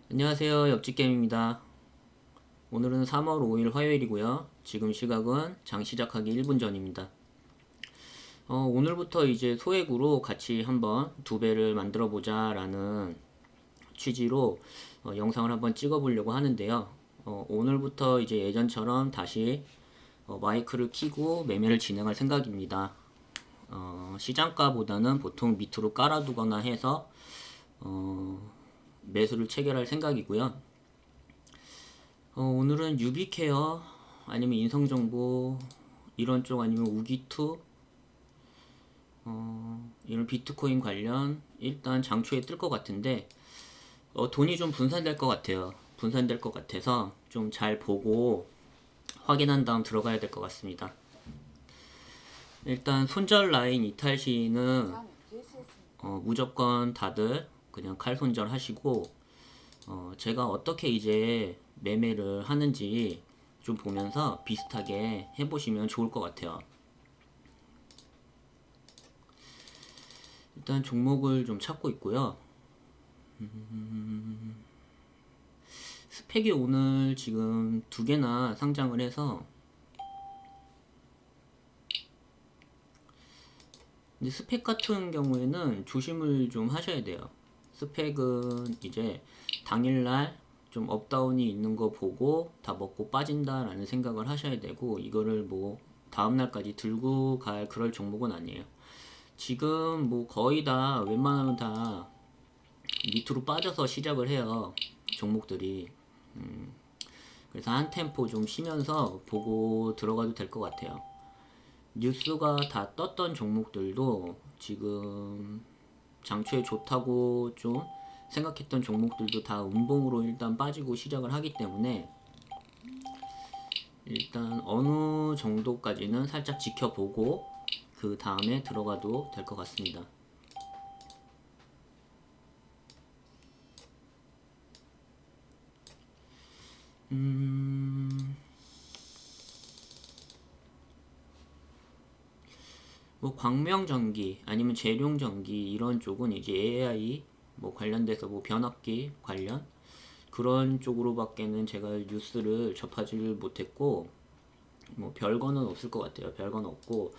안녕하세요. 옆집게임입니다. 오늘은 3월 5일 화요일이고요. 지금 시각은 장 시작하기 1분 전입니다. 오늘부터 이제 소액으로 같이 한번 두 배를 만들어 보자 라는 취지로 영상을 한번 찍어 보려고 하는데요. 오늘부터 이제 예전처럼 다시 마이크를 켜고 매매를 진행할 생각입니다. 시장가보다는 보통 밑으로 깔아두거나 해서 매수를 체결할 생각이고요. 오늘은 유비케어 아니면 인성정보 이런 쪽 아니면 우기투 이런 비트코인 관련 일단 장초에 뜰 것 같은데 돈이 좀 분산될 것 같아요. 분산될 것 같아서 좀 잘 보고 확인한 다음 들어가야 될 것 같습니다. 일단 손절 라인 이탈 시는 무조건 다들 그냥 칼 손절 하시고 제가 어떻게 이제 매매를 하는지 좀 보면서 비슷하게 해보시면 좋을 것 같아요. 일단 종목을 좀 찾고 있고요. 스펙이 오늘 지금 두 개나 상장을 해서 근데 스펙 같은 경우에는 조심을 좀 하셔야 돼요. 스펙은 이제 당일날 좀 업다운이 있는 거 보고 다 먹고 빠진다 라는 생각을 하셔야 되고 이거를 뭐 다음날까지 들고 갈 그럴 종목은 아니에요. 지금 뭐 거의 다 웬만하면 다 밑으로 빠져서 시작을 해요. 종목들이. 그래서 한 템포 좀 쉬면서 보고 들어가도 될 것 같아요. 뉴스가 다 떴던 종목들도 지금 장초에 좋다고 좀 생각했던 종목들도 다 음봉으로 일단 빠지고 시작을 하기 때문에 일단 어느 정도까지는 살짝 지켜보고 그 다음에 들어가도 될 것 같습니다. 뭐 광명전기 아니면 재룡전기 이런 쪽은 이제 AI 뭐 관련돼서 뭐 변압기 관련 그런 쪽으로밖에는 제가 뉴스를 접하지를 못했고 뭐 별거는 없을 것 같아요. 별거는 없고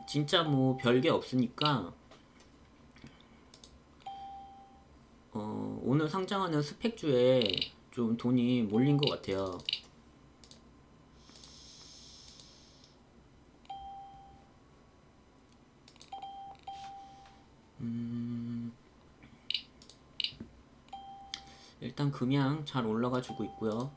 진짜 뭐 별게 없으니까 오늘 상장하는 스펙주에 좀 돈이 몰린 것 같아요. 일단 금양 잘 올라가 주고 있고요.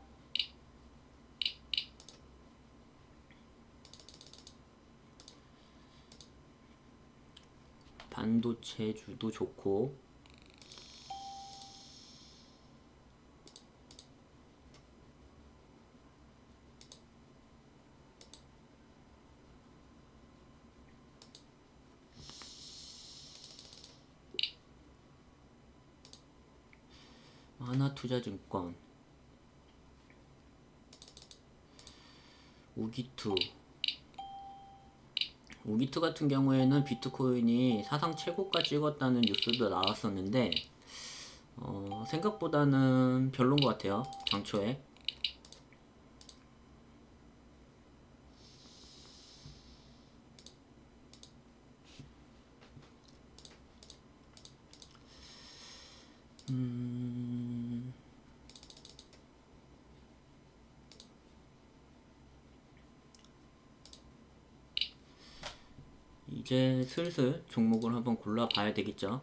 반도체주도 좋고 하나투자증권 우기투 우기투 같은 경우에는 비트코인이 사상 최고가 찍었다는 뉴스도 나왔었는데 생각보다는 별론 것 같아요. 당초에 이제 슬슬 종목을 한번 골라봐야 되겠죠.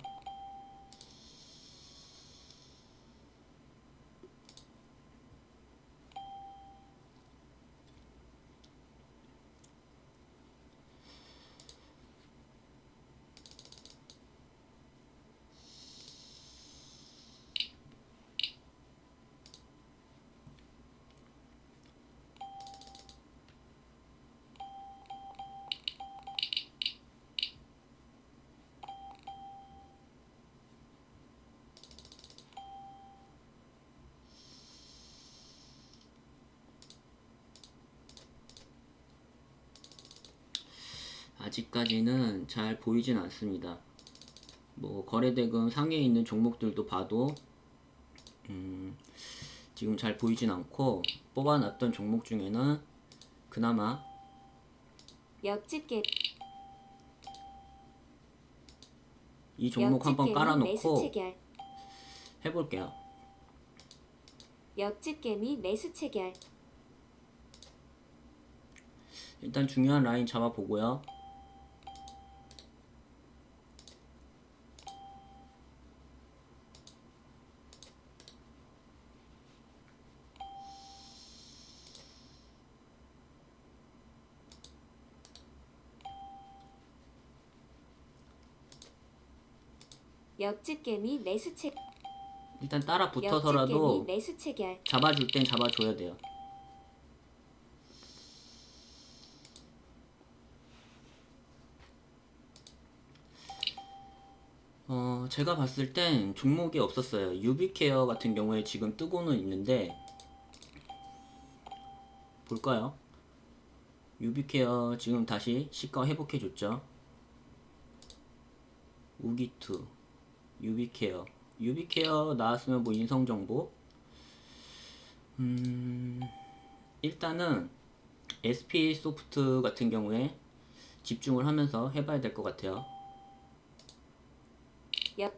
아직까지는 잘 보이진 않습니다. 뭐 거래대금 상위에 있는 종목들도 봐도 지금 잘 보이진 않고, 뽑아놨던 종목 중에는 그나마 역집게 이 종목 한번 매수 깔아놓고 체결 해볼게요. 역집개미 매수 체결 일단 중요한 라인 잡아보고요. 역집개미 매수 체결 일단 따라 붙어서라도 매수 체결 잡아줄 땐 잡아줘야 돼요. 제가 봤을 땐 종목이 없었어요. 유비케어 같은 경우에 지금 뜨고는 있는데, 볼까요? 유비케어 지금 다시 시가 회복해줬죠. 우기투, 유비케어 나왔으면 뭐 인성정보. 일단은 SP소프트 같은 경우에 집중을 하면서 해봐야 될 것 같아요. 역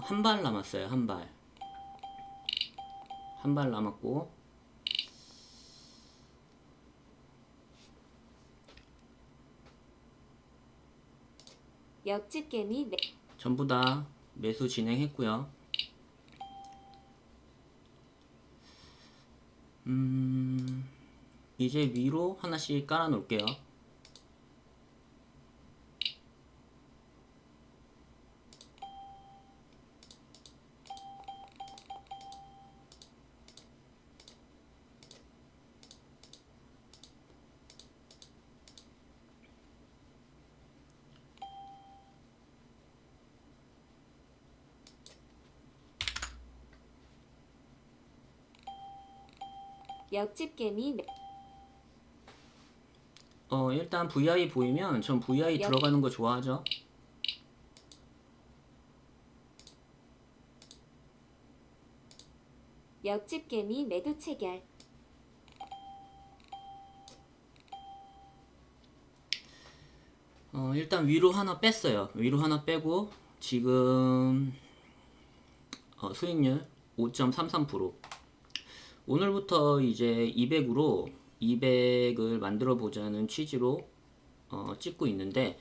한 발 남았어요. 한 발 남았고, 역집개미 전부 다 매수 진행했고요. 이제 위로 하나씩 깔아 놓을게요. 역집개미 일단 VI 보이면 전 VI 들어가는 거 좋아하죠. 역집개미 매도 체결 일단 위로 하나 뺐어요. 위로 하나 빼고 지금 수익률 5.33%. 오늘부터 이제 200으로 200을 만들어 보자는 취지로 찍고 있는데,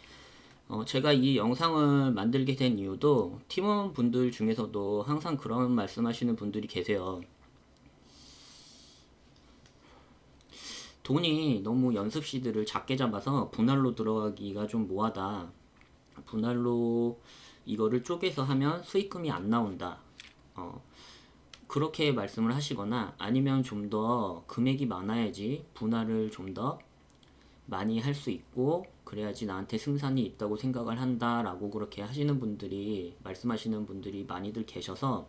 제가 이 영상을 만들게 된 이유도 팀원분들 중에서도 항상 그런 말씀하시는 분들이 계세요. 돈이 너무 연습시들을 작게 잡아서 분할로 들어가기가 좀 뭐하다. 분할로 이거를 쪼개서 하면 수익금이 안 나온다. 그렇게 말씀을 하시거나, 아니면 좀 더 금액이 많아야지 분할을 좀 더 많이 할 수 있고 그래야지 나한테 승산이 있다고 생각을 한다 라고 그렇게 하시는 분들이, 말씀하시는 분들이 많이들 계셔서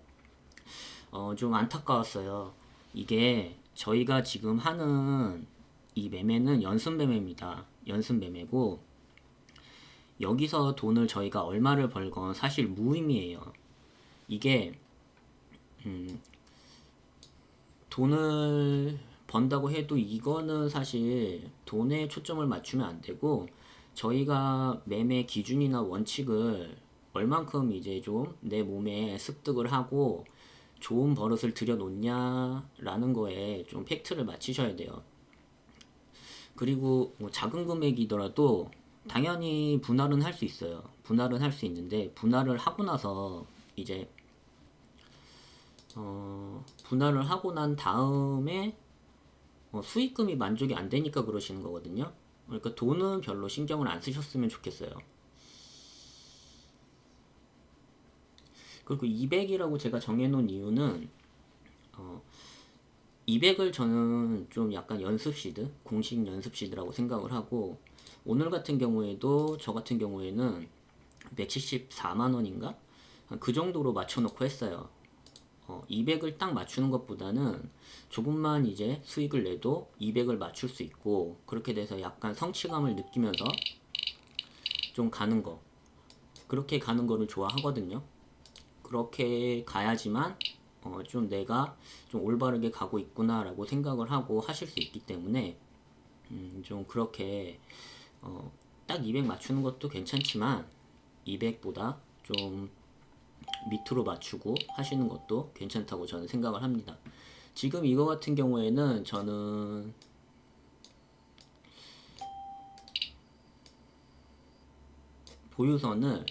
좀 안타까웠어요. 이게 저희가 지금 하는 이 매매는 연습 매매입니다. 연습 매매고, 여기서 돈을 저희가 얼마를 벌건 사실 무의미해요. 이게 돈을 번다고 해도 이거는 사실 돈에 초점을 맞추면 안 되고, 저희가 매매 기준이나 원칙을 얼만큼 이제 좀 내 몸에 습득을 하고 좋은 버릇을 들여놓냐라는 거에 좀 팩트를 맞추셔야 돼요. 그리고 뭐 작은 금액이더라도 당연히 분할은 할 수 있어요. 분할은 할 수 있는데, 분할을 하고 나서 이제 분할을 하고 난 다음에 수익금이 만족이 안 되니까 그러시는 거거든요. 그러니까 돈은 별로 신경을 안 쓰셨으면 좋겠어요. 그리고 200이라고 제가 정해놓은 이유는 200을 저는 좀 약간 연습 시드, 공식 연습 시드라고 생각을 하고, 오늘 같은 경우에도 저 같은 경우에는 174만원인가? 그 정도로 맞춰놓고 했어요. 200을 딱 맞추는 것보다는 조금만 이제 수익을 내도 200을 맞출 수 있고, 그렇게 돼서 약간 성취감을 느끼면서 좀 가는 거, 그렇게 가는 거를 좋아하거든요. 그렇게 가야지만 좀 내가 좀 올바르게 가고 있구나 라고 생각을 하고 하실 수 있기 때문에 좀 그렇게 딱 200 맞추는 것도 괜찮지만 200보다 좀 밑으로 맞추고 하시는 것도 괜찮다고 저는 생각을 합니다. 지금 이거 같은 경우에는 저는 보유선을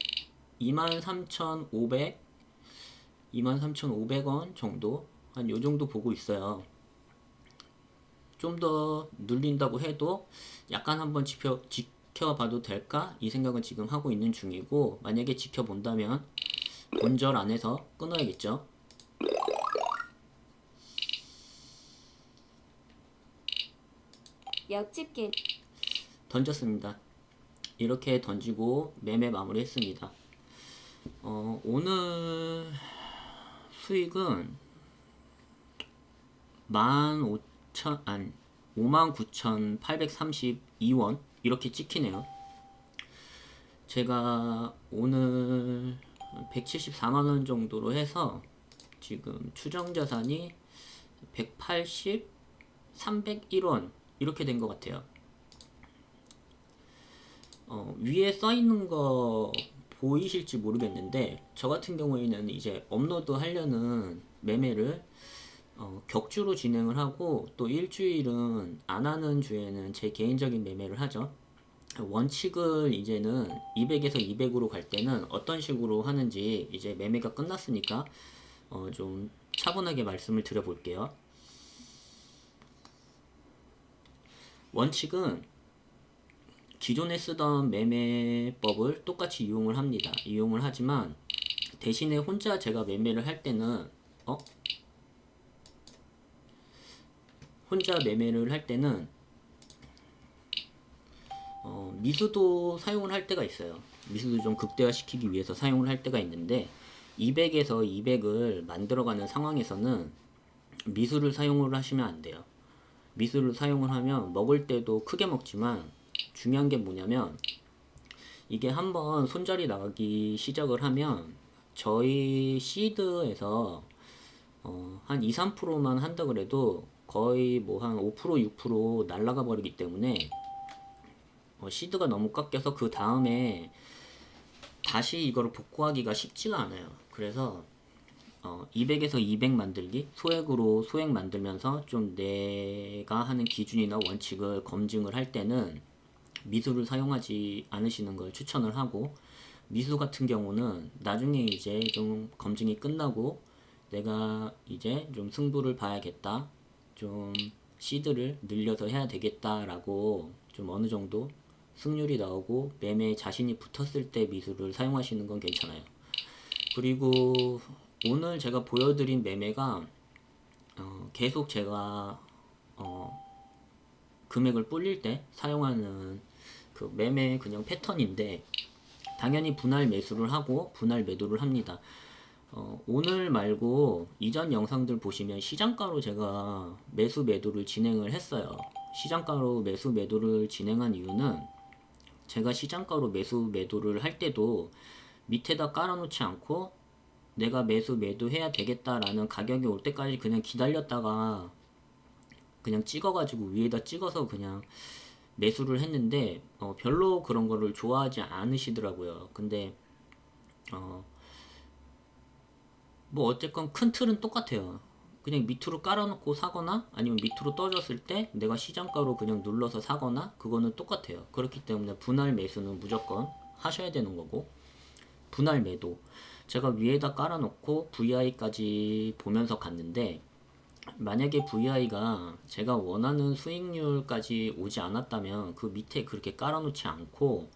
23,500원 정도, 한 요 정도 보고 있어요. 좀 더 눌린다고 해도 약간 한번 지켜봐도 될까? 이 생각은 지금 하고 있는 중이고, 만약에 지켜본다면 본절 안에서 끊어야겠죠. 역집게미 던졌습니다. 이렇게 던지고 매매 마무리했습니다. 오늘 수익은 59,832원 이렇게 찍히네요. 제가 오늘 174만원 정도로 해서 지금 추정 자산이 180, 301원 이렇게 된 것 같아요. 위에 써 있는 거 보이실지 모르겠는데, 저 같은 경우에는 이제 업로드 하려는 매매를 격주로 진행을 하고, 또 일주일은 안 하는 주에는 제 개인적인 매매를 하죠. 원칙을 이제는 200에서 200으로 갈 때는 어떤 식으로 하는지 이제 매매가 끝났으니까 좀 차분하게 말씀을 드려볼게요. 원칙은 기존에 쓰던 매매법을 똑같이 이용을 합니다. 이용을 하지만 대신에 혼자 제가 매매를 할 때는 미수도 사용을 할 때가 있어요. 미수도 좀 극대화시키기 위해서 사용을 할 때가 있는데, 200에서 200을 만들어가는 상황에서는 미수를 사용을 하시면 안 돼요. 미수를 사용을 하면 먹을 때도 크게 먹지만, 중요한 게 뭐냐면 이게 한번 손절이 나가기 시작을 하면 저희 시드에서 한 2, 3%만 한다 그래도 거의 뭐 한 5%, 6% 날라가 버리기 때문에 시드가 너무 깎여서 그 다음에 다시 이거를 복구하기가 쉽지가 않아요. 그래서 200에서 200 만들기, 소액으로 소액 만들면서 좀 내가 하는 기준이나 원칙을 검증을 할 때는 미수를 사용하지 않으시는 걸 추천을 하고, 미수 같은 경우는 나중에 이제 좀 검증이 끝나고 내가 이제 좀 승부를 봐야겠다, 좀 시드를 늘려서 해야 되겠다라고 좀 어느 정도 승률이 나오고 매매에 자신이 붙었을 때 미수를 사용하시는 건 괜찮아요. 그리고 오늘 제가 보여드린 매매가 계속 제가 금액을 불릴 때 사용하는 그 매매 그냥 패턴인데, 당연히 분할 매수를 하고 분할 매도를 합니다. 오늘 말고 이전 영상들 보시면 시장가로 제가 매수 매도를 진행을 했어요. 시장가로 매수 매도를 진행한 이유는, 제가 시장가로 매수 매도를 할 때도 밑에다 깔아놓지 않고 내가 매수 매도해야 되겠다라는 가격이 올 때까지 그냥 기다렸다가 그냥 찍어가지고 위에다 찍어서 그냥 매수를 했는데 별로 그런 거를 좋아하지 않으시더라고요. 근데 뭐 어쨌건 큰 틀은 똑같아요. 그냥 밑으로 깔아놓고 사거나 아니면 밑으로 떨어졌을 때 내가 시장가로 그냥 눌러서 사거나, 그거는 똑같아요. 그렇기 때문에 분할 매수는 무조건 하셔야 되는 거고, 분할 매도 제가 위에다 깔아놓고 VI까지 보면서 갔는데, 만약에 VI가 제가 원하는 수익률까지 오지 않았다면 그 밑에 그렇게 깔아놓지 않고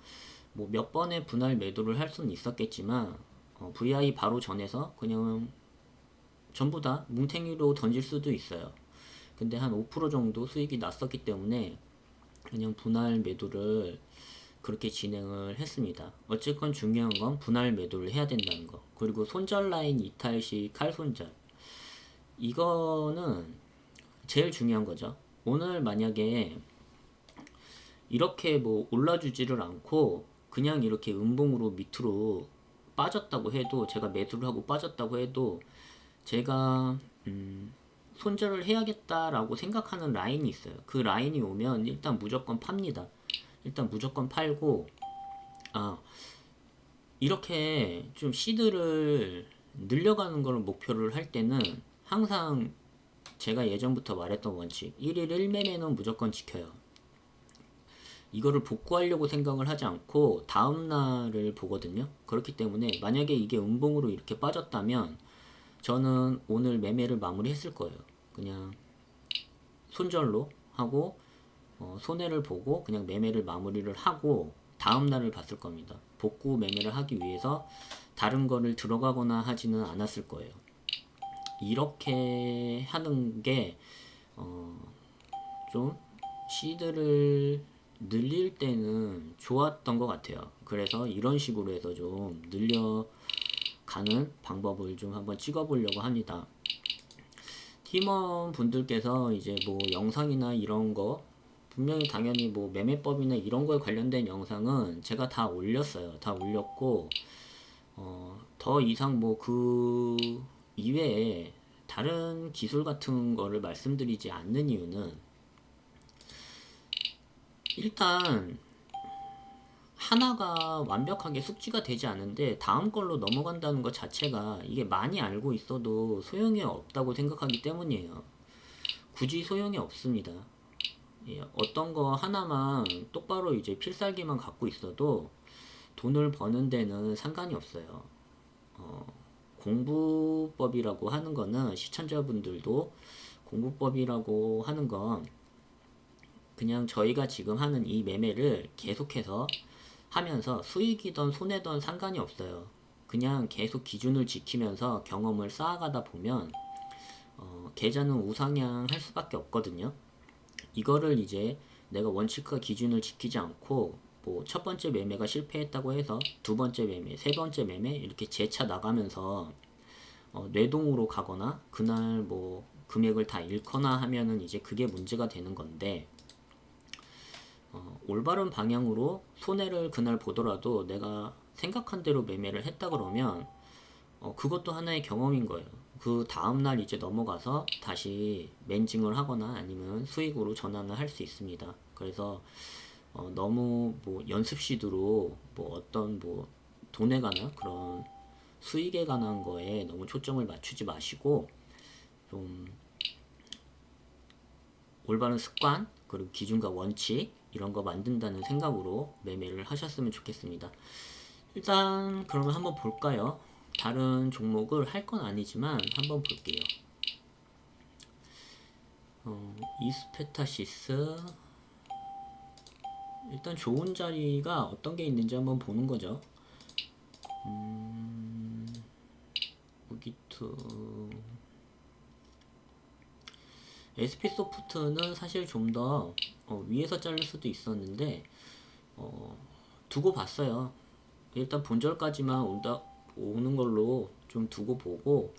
뭐 몇 번의 분할 매도를 할 수는 있었겠지만 VI 바로 전에서 그냥 전부 다 뭉탱이로 던질 수도 있어요. 근데 한 5% 정도 수익이 났었기 때문에 그냥 분할 매도를 그렇게 진행을 했습니다. 어쨌건 중요한 건 분할 매도를 해야 된다는 거. 그리고 손절 라인 이탈 시 칼손절. 이거는 제일 중요한 거죠. 오늘 만약에 이렇게 뭐 올라주지를 않고 그냥 이렇게 음봉으로 밑으로 빠졌다고 해도, 제가 매수를 하고 빠졌다고 해도 제가 손절을 해야겠다라고 생각하는 라인이 있어요. 그 라인이 오면 일단 무조건 팝니다. 일단 무조건 팔고, 이렇게 좀 시드를 늘려가는 걸 목표를 할 때는 항상 제가 예전부터 말했던 원칙, 1일 1매매는 무조건 지켜요. 이거를 복구하려고 생각을 하지 않고 다음날을 보거든요. 그렇기 때문에 만약에 이게 음봉으로 이렇게 빠졌다면 저는 오늘 매매를 마무리했을 거예요. 그냥 손절로 하고 손해를 보고 그냥 매매를 마무리를 하고 다음날을 봤을 겁니다. 복구 매매를 하기 위해서 다른 거를 들어가거나 하지는 않았을 거예요. 이렇게 하는 게 좀 시드를 늘릴 때는 좋았던 것 같아요. 그래서 이런 식으로 해서 좀 늘려가는 방법을 좀 한번 찍어보려고 합니다. 팀원 분들께서 이제 뭐 영상이나 이런 거, 분명히 당연히 뭐 매매법이나 이런 거에 관련된 영상은 제가 다 올렸어요. 다 올렸고, 더 이상 뭐 그 이외에 다른 기술 같은 거를 말씀드리지 않는 이유는, 일단 하나가 완벽하게 숙지가 되지 않은데 다음 걸로 넘어간다는 것 자체가, 이게 많이 알고 있어도 소용이 없다고 생각하기 때문이에요. 굳이 소용이 없습니다. 예, 어떤 거 하나만 똑바로 이제 필살기만 갖고 있어도 돈을 버는 데는 상관이 없어요. 공부법이라고 하는 거는, 시청자분들도 공부법이라고 하는 건 그냥 저희가 지금 하는 이 매매를 계속해서 하면서 수익이든 손해든 상관이 없어요. 그냥 계속 기준을 지키면서 경험을 쌓아가다 보면 계좌는 우상향 할 수밖에 없거든요. 이거를 이제 내가 원칙과 기준을 지키지 않고 뭐 첫 번째 매매가 실패했다고 해서 두 번째 매매, 세 번째 매매 이렇게 재차 나가면서 뇌동으로 가거나 그날 뭐 금액을 다 잃거나 하면은 이제 그게 문제가 되는 건데, 올바른 방향으로 손해를 그날 보더라도 내가 생각한 대로 매매를 했다 그러면 그것도 하나의 경험인 거예요. 그 다음날 이제 넘어가서 다시 맨징을 하거나 아니면 수익으로 전환을 할 수 있습니다. 그래서 너무 뭐 연습 시드로 뭐 어떤 뭐 돈에 관한 그런 수익에 관한 거에 너무 초점을 맞추지 마시고, 좀 올바른 습관, 그리고 기준과 원칙 이런 거 만든다는 생각으로 매매를 하셨으면 좋겠습니다. 일단 그러면 한번 볼까요? 다른 종목을 할 건 아니지만 한번 볼게요. 이스페타시스, 일단 좋은 자리가 어떤 게 있는지 한번 보는 거죠. 무기투, SP소프트는 사실 좀 더 위에서 자를 수도 있었는데 두고 봤어요. 일단 본절까지만 오는 걸로 좀 두고 보고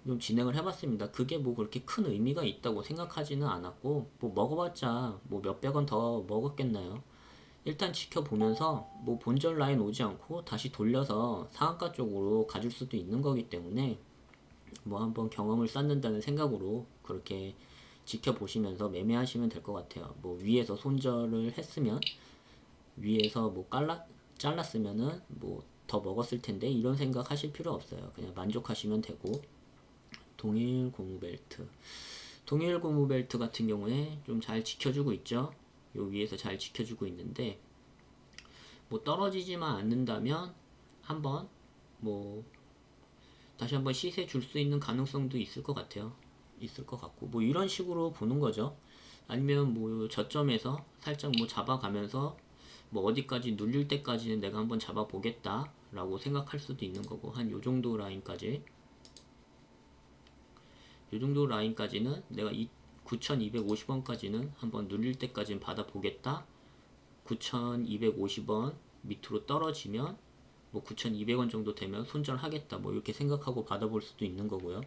좀 진행을 해봤습니다. 그게 뭐 그렇게 큰 의미가 있다고 생각하지는 않았고, 뭐 먹어봤자 뭐 몇백 원 더 먹었겠나요. 일단 지켜보면서 뭐 본절 라인 오지 않고 다시 돌려서 상한가 쪽으로 가줄 수도 있는 거기 때문에 뭐 한번 경험을 쌓는다는 생각으로 그렇게 지켜보시면서 매매하시면 될 것 같아요. 뭐 위에서 손절을 했으면, 위에서 뭐 잘랐으면은 뭐 더 먹었을 텐데 이런 생각 하실 필요 없어요. 그냥 만족하시면 되고. 동일 고무벨트, 동일 고무벨트 같은 경우에 좀 잘 지켜주고 있죠. 요 위에서 잘 지켜주고 있는데, 뭐 떨어지지만 않는다면 한번 뭐 다시 한번 시세 줄 수 있는 가능성도 있을 것 같아요. 있을 것 같고, 뭐 이런 식으로 보는 거죠. 아니면 뭐 저점에서 살짝 뭐 잡아가면서 뭐 어디까지 눌릴 때까지는 내가 한번 잡아보겠다 라고 생각할 수도 있는 거고, 한 요정도 라인까지, 요정도 라인까지는 내가 9,250원까지는 한번 눌릴 때까지는 받아보겠다. 9,250원 밑으로 떨어지면 뭐 9,200원 정도 되면 손절하겠다. 뭐 이렇게 생각하고 받아볼 수도 있는 거고요.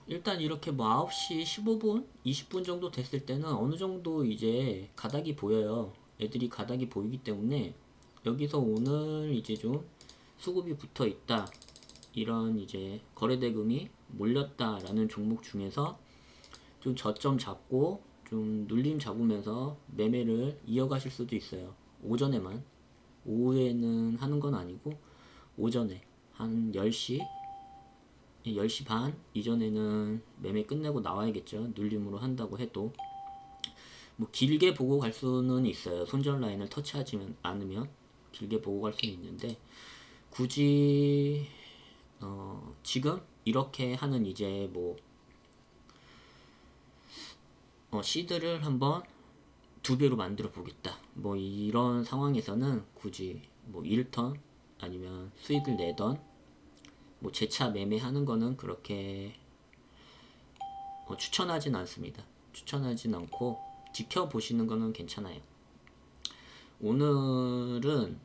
일단 이렇게 뭐 9시 15분, 20분 정도 됐을 때는 어느 정도 이제 가닥이 보여요. 애들이 가닥이 보이기 때문에 여기서 오늘 이제 좀 수급이 붙어 있다. 이런 이제 거래대금이 몰렸다라는 종목 중에서 좀 저점 잡고 좀 눌림 잡으면서 매매를 이어가실 수도 있어요. 오전에만. 오후에는 하는 건 아니고 오전에 한 10시 10시 반 이전에는 매매 끝내고 나와야겠죠. 눌림으로 한다고 해도 뭐 길게 보고 갈 수는 있어요. 손절 라인을 터치하지 않으면 길게 보고 갈 수는 있는데 굳이 지금 이렇게 하는 이제 뭐 시드를 한번 2배로 만들어 보겠다. 뭐 이런 상황에서는 굳이 뭐 1턴 아니면 수익을 내던 뭐 재차 매매하는 거는 그렇게 추천하진 않습니다. 추천하진 않고 지켜보시는 거는 괜찮아요. 오늘은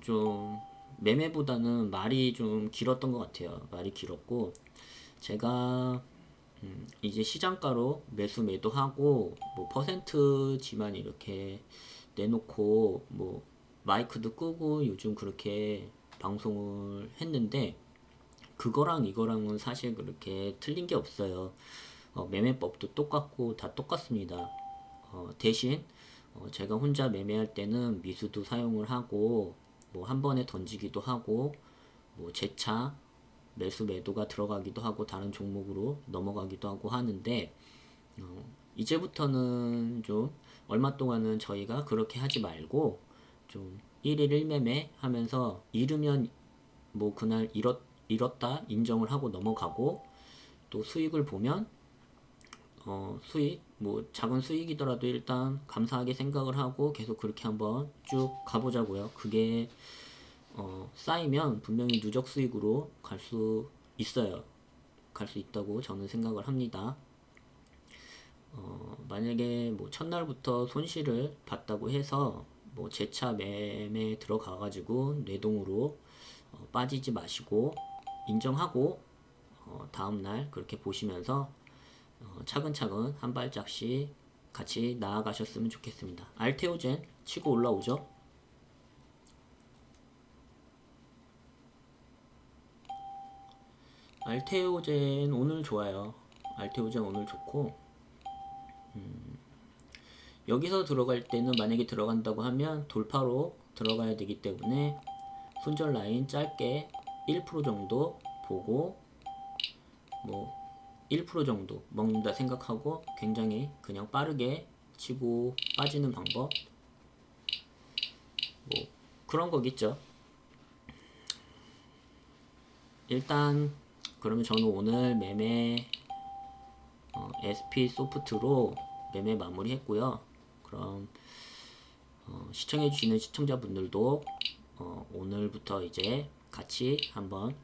좀 매매보다는 말이 좀 길었던 것 같아요. 말이 길었고 제가 이제 시장가로 매수 매도하고 뭐 퍼센트지만 이렇게 내놓고 뭐 마이크도 끄고 요즘 그렇게 방송을 했는데 그거랑 이거랑은 사실 그렇게 틀린 게 없어요. 매매법도 똑같고 다 똑같습니다. 대신 제가 혼자 매매할 때는 미수도 사용을 하고 뭐 한 번에 던지기도 하고 뭐 재차 매수 매도가 들어가기도 하고 다른 종목으로 넘어가기도 하고 하는데 이제부터는 좀 얼마 동안은 저희가 그렇게 하지 말고 좀 1일 1매매 하면서 잃으면 뭐 그날 잃었다 인정을 하고 넘어가고 또 수익을 보면 수익 뭐 작은 수익이더라도 일단 감사하게 생각을 하고 계속 그렇게 한번 쭉 가보자고요. 그게 쌓이면 분명히 누적 수익으로 갈 수 있어요. 갈 수 있다고 저는 생각을 합니다. 만약에 뭐 첫날부터 손실을 봤다고 해서 뭐 재차 매매 들어가가지고 뇌동으로 빠지지 마시고 인정하고 다음날 그렇게 보시면서 차근차근 한 발짝씩 같이 나아가셨으면 좋겠습니다. 알테오젠 치고 올라오죠. 알테오젠 오늘 좋아요. 알테오젠 오늘 좋고 여기서 들어갈 때는 만약에 들어간다고 하면 돌파로 들어가야 되기 때문에 손절 라인 짧게 1% 정도 보고 뭐 1% 정도 먹는다 생각하고 굉장히 그냥 빠르게 치고 빠지는 방법 뭐 그런 거겠죠. 일단 그러면 저는 오늘 매매 SP 소프트로 매매 마무리 했고요. 그럼 시청해주시는 시청자분들도 오늘부터 이제 같이 한번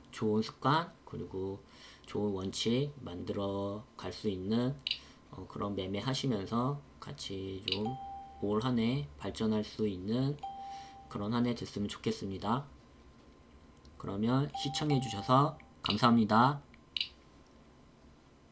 좋은 습관 그리고 좋은 원칙 만들어 갈 수 있는 그런 매매 하시면서 같이 좀 올 한 해 발전할 수 있는 그런 한 해 됐으면 좋겠습니다. 그러면 시청해 주셔서 감사합니다.